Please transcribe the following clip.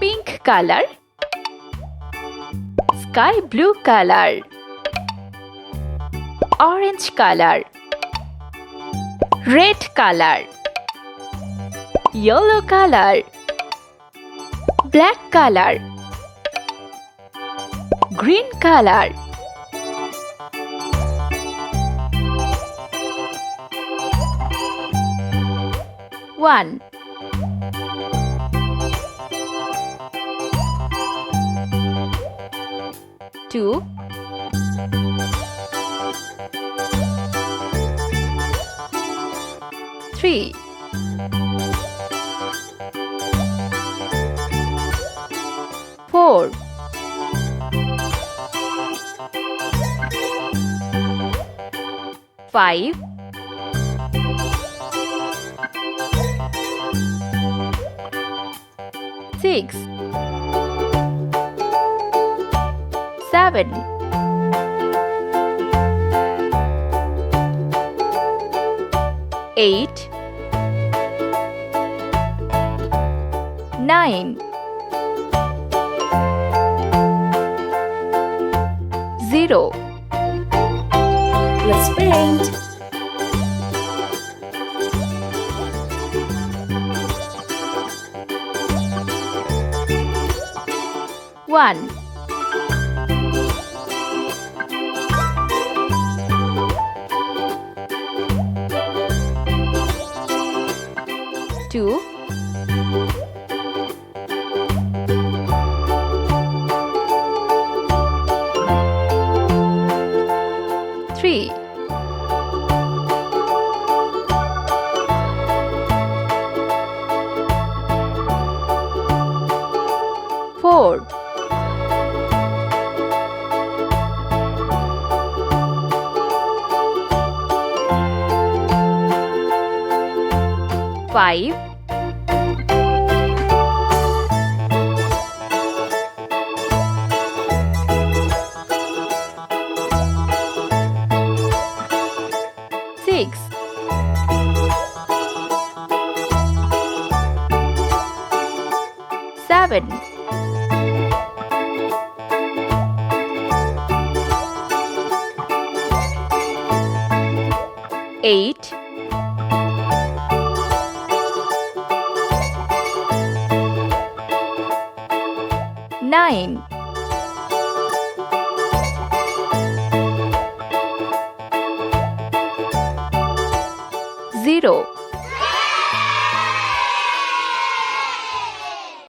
pink color, sky blue color, orange color, red color, yellow color, black color, green color. One, two, three, four, five, six, seven, eight, nine, zero. Let's paint. One, two, three, four, five, six, seven, eight, nine, zero.